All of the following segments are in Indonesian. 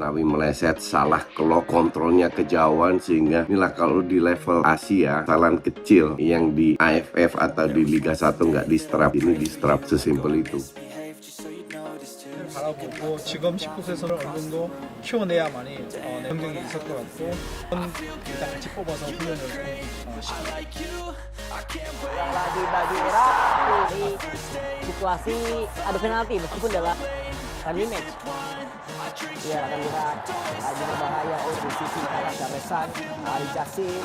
Asnawi meleset, salah kalau kontrolnya kejauhan, sehingga inilah kalau di level Asia kesalahan kecil yang di AFF atau di Liga 1 nggak di-strap, ini di-strap, sesimpel itu. 바라보고 지금 19세에서는 어느 정도 키워내야만이 경쟁이 있을 것 같고 일단 같이 뽑아서 훈련을 시키고. Yang lagi bagi Irak di situasi adu penalti meskipun dalam friendly match. Ya, akan lihat lagi berbahaya di sisi kanan Gamesan, Ali Jasim.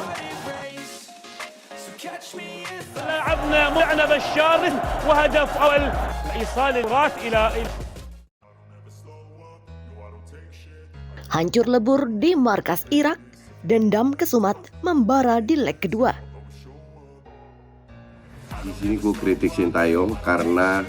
لعبنا معنا بشار وهدف أول إيصال الكرات إلى Hancur lebur di markas Irak, dendam kesumat membara di leg kedua. Di sini gue kritik Sintayong karena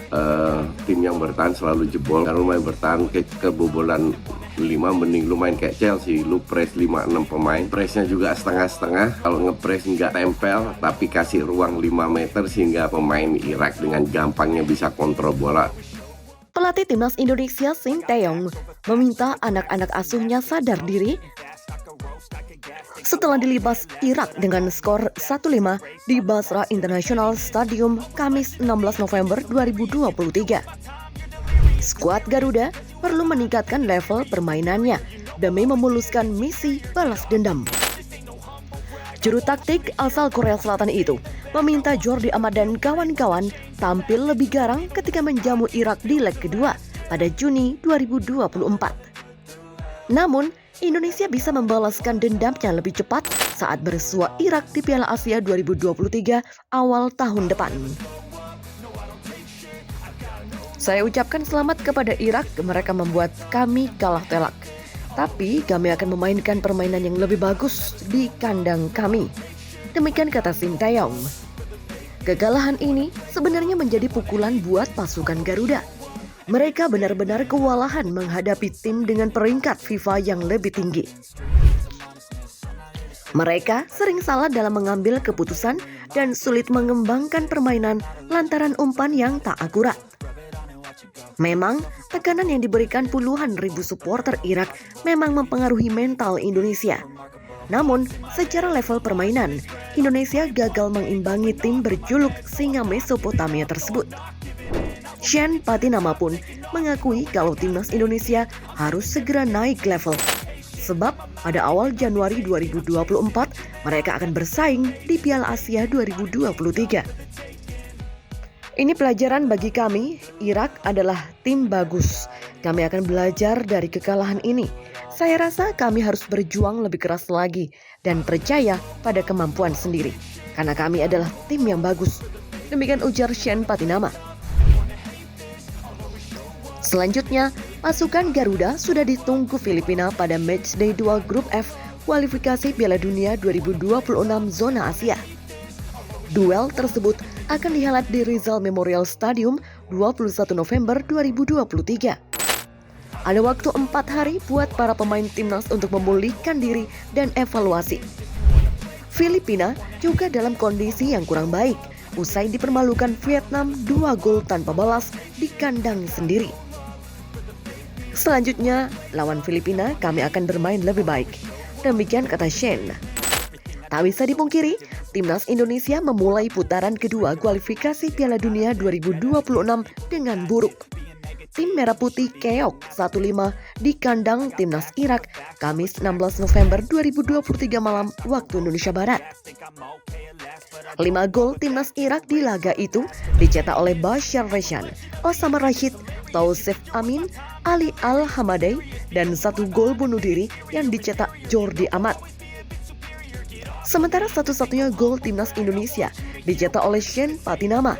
tim yang bertahan selalu jebol. Kalau main bertahan kebobolan 5, mending lu main kayak Chelsea, lu press 5-6 pemain, pressnya juga setengah-setengah. Kalau ngepress nggak tempel, tapi kasih ruang 5 meter sehingga pemain Irak dengan gampangnya bisa kontrol bola. Pelatih timnas Indonesia Sintayong meminta anak-anak asuhnya sadar diri setelah dilibas Irak dengan skor 1-5 di Basra International Stadium Kamis 16 November 2023. Skuad Garuda perlu meningkatkan level permainannya demi memuluskan misi balas dendam. Juru taktik asal Korea Selatan itu meminta Jordi Amat dan kawan-kawan tampil lebih garang ketika menjamu Irak di leg kedua pada Juni 2024. Namun, Indonesia bisa membalaskan dendamnya lebih cepat saat bersua Irak di Piala Asia 2023 awal tahun depan. Saya ucapkan selamat kepada Irak, mereka membuat kami kalah telak. Tapi kami akan memainkan permainan yang lebih bagus di kandang kami. Demikian kata Sintayong. Kekalahan ini sebenarnya menjadi pukulan buat pasukan Garuda. Mereka benar-benar kewalahan menghadapi tim dengan peringkat FIFA yang lebih tinggi. Mereka sering salah dalam mengambil keputusan dan sulit mengembangkan permainan lantaran umpan yang tak akurat. Memang, tekanan yang diberikan puluhan ribu supporter Irak memang mempengaruhi mental Indonesia. Namun, secara level permainan, Indonesia gagal mengimbangi tim berjuluk Singa Mesopotamia tersebut. Shen Patinama pun mengakui kalau timnas Indonesia harus segera naik level. Sebab pada awal Januari 2024, mereka akan bersaing di Piala Asia 2023. Ini pelajaran bagi kami, Irak adalah tim bagus. Kami akan belajar dari kekalahan ini. Saya rasa kami harus berjuang lebih keras lagi dan percaya pada kemampuan sendiri. Karena kami adalah tim yang bagus. Demikian ujar Shen Patinama. Selanjutnya, pasukan Garuda sudah ditunggu Filipina pada matchday 2 Grup F kualifikasi Piala Dunia 2026 zona Asia. Duel tersebut akan dihelat di Rizal Memorial Stadium 21 November 2023. Ada waktu 4 hari buat para pemain timnas untuk memulihkan diri dan evaluasi. Filipina juga dalam kondisi yang kurang baik usai dipermalukan Vietnam 2 gol tanpa balas di kandang sendiri. Selanjutnya, lawan Filipina kami akan bermain lebih baik. Demikian kata Shen. Tak bisa dipungkiri, timnas Indonesia memulai putaran kedua kualifikasi Piala Dunia 2026 dengan buruk. Tim Merah Putih keok 1-5 di kandang timnas Irak Kamis 16 November 2023 malam waktu Indonesia Barat. 5 gol timnas Irak di laga itu dicetak oleh Bashar Reshan, Osama Rashid, Tausif Amin, Ali Al-Hamadai, dan 1 gol bunuh diri yang dicetak Jordi Amat. Sementara satu-satunya gol timnas Indonesia dicetak oleh Shen Patinama.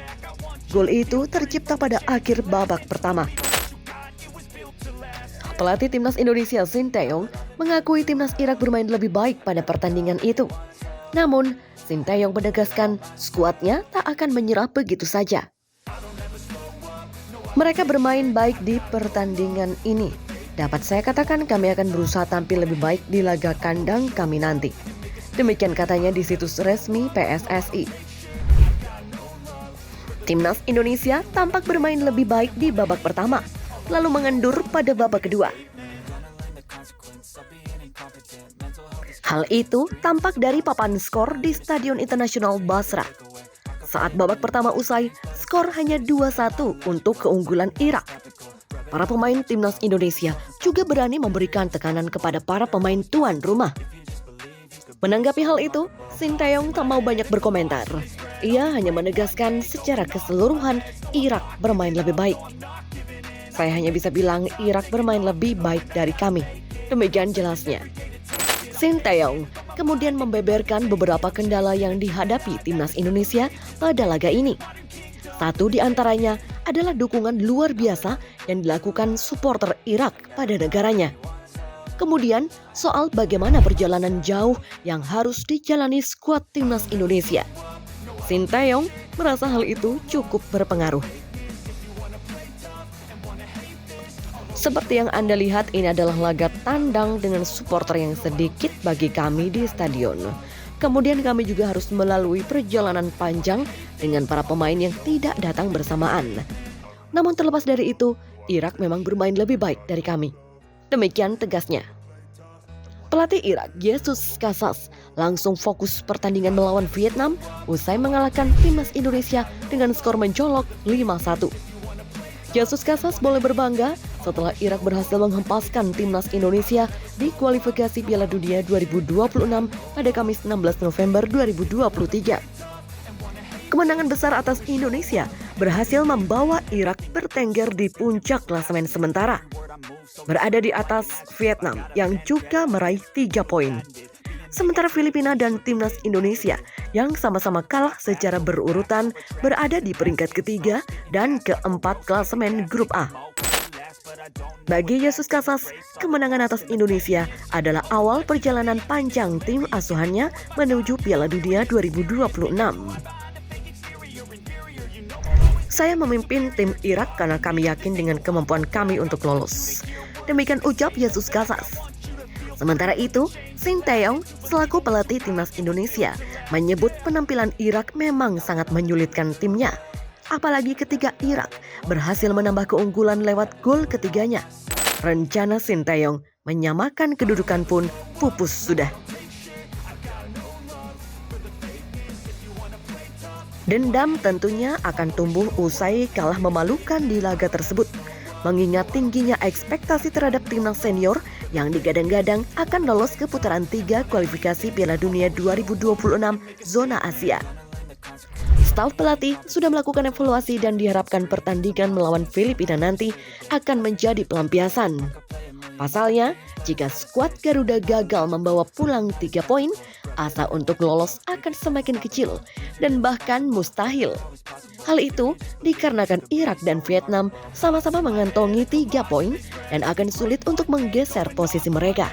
Gol itu tercipta pada akhir babak pertama. Pelatih timnas Indonesia Sintayong mengakui timnas Irak bermain lebih baik pada pertandingan itu. Namun, Sintayong menegaskan skuadnya tak akan menyerah begitu saja. Mereka bermain baik di pertandingan ini. Dapat saya katakan kami akan berusaha tampil lebih baik di laga kandang kami nanti. Demikian katanya di situs resmi PSSI. Timnas Indonesia tampak bermain lebih baik di babak pertama, lalu mengendur pada babak kedua. Hal itu tampak dari papan skor di Stadion Internasional Basra. Saat babak pertama usai, skor hanya 2-1 untuk keunggulan Irak. Para pemain timnas Indonesia juga berani memberikan tekanan kepada para pemain tuan rumah. Menanggapi hal itu, Sinteyong tak mau banyak berkomentar. Ia hanya menegaskan secara keseluruhan Irak bermain lebih baik. Saya hanya bisa bilang Irak bermain lebih baik dari kami. Demikian jelasnya. Sinteyong kemudian membeberkan beberapa kendala yang dihadapi timnas Indonesia pada laga ini. Satu di antaranya adalah dukungan luar biasa yang dilakukan supporter Irak pada negaranya. Kemudian soal bagaimana perjalanan jauh yang harus dijalani skuad timnas Indonesia. Sinteyong merasa hal itu cukup berpengaruh. Seperti yang Anda lihat, ini adalah laga tandang dengan supporter yang sedikit bagi kami di stadion. Kemudian kami juga harus melalui perjalanan panjang dengan para pemain yang tidak datang bersamaan. Namun terlepas dari itu, Irak memang bermain lebih baik dari kami. Demikian tegasnya. Pelatih Irak, Jesus Casas, langsung fokus pertandingan melawan Vietnam usai mengalahkan timnas Indonesia dengan skor mencolok 5-1. Jesus Casas boleh berbangga setelah Irak berhasil menghempaskan timnas Indonesia di kualifikasi Piala Dunia 2026 pada Kamis 16 November 2023. Kemenangan besar atas Indonesia berhasil membawa Irak bertengger di puncak klasemen sementara, berada di atas Vietnam yang juga meraih 3 poin. Sementara Filipina dan timnas Indonesia yang sama-sama kalah secara berurutan berada di peringkat ketiga dan keempat klasemen grup A. Bagi Jesus Casas, kemenangan atas Indonesia adalah awal perjalanan panjang tim asuhannya menuju Piala Dunia 2026. Saya memimpin tim Irak karena kami yakin dengan kemampuan kami untuk lolos. Demikian ucap Jesus Casas. Sementara itu, Sinteyong selaku pelatih timnas Indonesia menyebut penampilan Irak memang sangat menyulitkan timnya. Apalagi ketika Irak berhasil menambah keunggulan lewat gol ketiganya. Rencana Sinteyong menyamakan kedudukan pun pupus sudah. Dendam tentunya akan tumbuh usai kalah memalukan di laga tersebut. Mengingat tingginya ekspektasi terhadap timnas senior yang digadang-gadang akan lolos ke putaran 3 kualifikasi Piala Dunia 2026 zona Asia. Staf pelatih sudah melakukan evaluasi dan diharapkan pertandingan melawan Filipina nanti akan menjadi pelampiasan. Pasalnya, jika skuad Garuda gagal membawa pulang 3 poin, asa untuk lolos akan semakin kecil dan bahkan mustahil. Hal itu dikarenakan Irak dan Vietnam sama-sama mengantongi 3 poin dan akan sulit untuk menggeser posisi mereka.